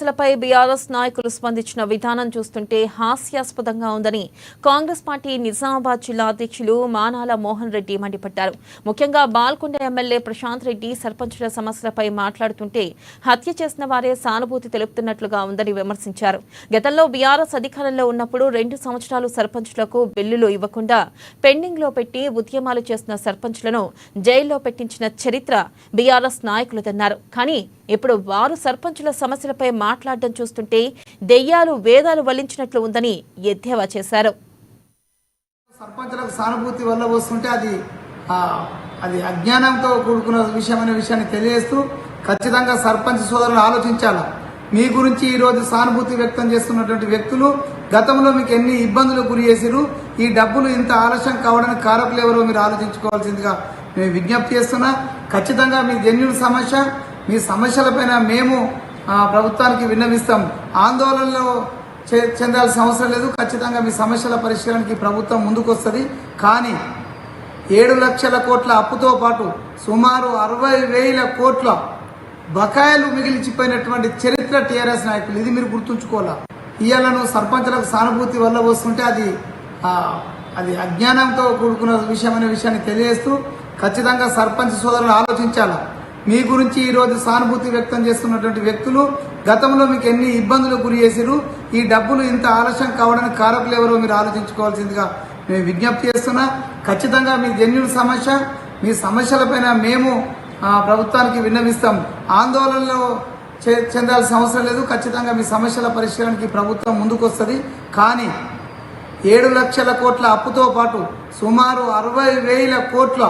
సమస్యలపై బీఆర్ఎస్ నాయకులు స్పందించిన విధానం చూస్తుంటే హాస్యాస్పదంగా ఉందని కాంగ్రెస్ పార్టీ నిజామాబాద్ జిల్లా అధ్యక్షులు మానాల మోహన్ రెడ్డి మండిపడ్డారు. ముఖ్యంగా బాల్కొండ ఎమ్మెల్యే ప్రశాంత్ రెడ్డి సర్పంచుల సమస్యలపై మాట్లాడుతుంటే హత్య చేసిన వారే సానుభూతి తెలుపుతున్నట్లుగా ఉందని విమర్శించారు. గతంలో బీఆర్ఎస్ అధికారంలో ఉన్నప్పుడు 2 సంవత్సరాలు సర్పంచులకు బిల్లులు ఇవ్వకుండా పెండింగ్ లో పెట్టి ఉద్యమాలు చేసిన సర్పంచులను జైల్లో పెట్టించిన చరిత్ర బీఆర్ఎస్ నాయకులదన్నారు. కానీ ఇప్పుడు వారు సర్పంచుల సమస్యలపై మాట్లాడడం చూస్తుంటే దెయ్యాలు వేదాలు వల్లించినట్లు ఉందని ఎద్దేవా చేశారు. సర్పంచులకు సానుభూతి వల్ల వస్తుంటే అది అజ్ఞానంతో కూడుకున్న విషయం అనే విషయాన్ని తెలియజేస్తూ ఖచ్చితంగా సర్పంచ్ సోదరులు ఆలోచించాలా. మీ గురించి ఈరోజు సానుభూతి వ్యక్తం చేస్తున్నటువంటి వ్యక్తులు గతంలో మీకు ఎన్ని ఇబ్బందులు గురి చేసిరు, ఈ డబ్బులు ఇంత ఆలస్యం కావడానికి కారకులు ఎవరో మీరు ఆలోచించుకోవాల్సిందిగా మేము విజ్ఞప్తి చేస్తున్నా. ఖచ్చితంగా మీ జెన్యూన్ సమస్య, మీ సమస్యలపైన మేము ప్రభుత్వానికి విన్నవిస్తాం. ఆందోళనలో చెందాల్సిన అవసరం లేదు. ఖచ్చితంగా మీ సమస్యల పరిష్కారానికి ప్రభుత్వం ముందుకొస్తుంది. కానీ 7 లక్షల కోట్ల అప్పుతో పాటు సుమారు 60,000 కోట్ల బకాయిలు మిగిలిచిపోయినటువంటి చరిత్ర టీఆర్ఎస్ నాయకులు. ఇది మీరు గుర్తుంచుకోవాలా. ఇవాళను సర్పంచులకు సానుభూతి వల్ల వస్తుంటే అది అజ్ఞానంతో కూడుకున్న విషయం అనే విషయాన్ని తెలియజేస్తూ ఖచ్చితంగా సర్పంచ్ సోదరులు ఆలోచించాలా. మీ గురించి ఈరోజు సానుభూతి వ్యక్తం చేస్తున్నటువంటి వ్యక్తులు గతంలో మీకు ఎన్ని ఇబ్బందులు గురి చేసిరు, ఈ డబ్బులు ఇంత ఆలస్యం కావడానికి కారకులు ఎవరో మీరు ఆలోచించుకోవాల్సిందిగా మేము విజ్ఞప్తి చేస్తున్నా. ఖచ్చితంగా మీ జెన్యూన్ సమస్య, మీ సమస్యలపైన మేము ప్రభుత్వానికి విన్నవిస్తాం. ఆందోళనలో చెందాల్సిన అవసరం లేదు. ఖచ్చితంగా మీ సమస్యల పరిష్కారానికి ప్రభుత్వం ముందుకొస్తుంది. కానీ 7 లక్షల కోట్ల అప్పుతో పాటు సుమారు 60,000 కోట్ల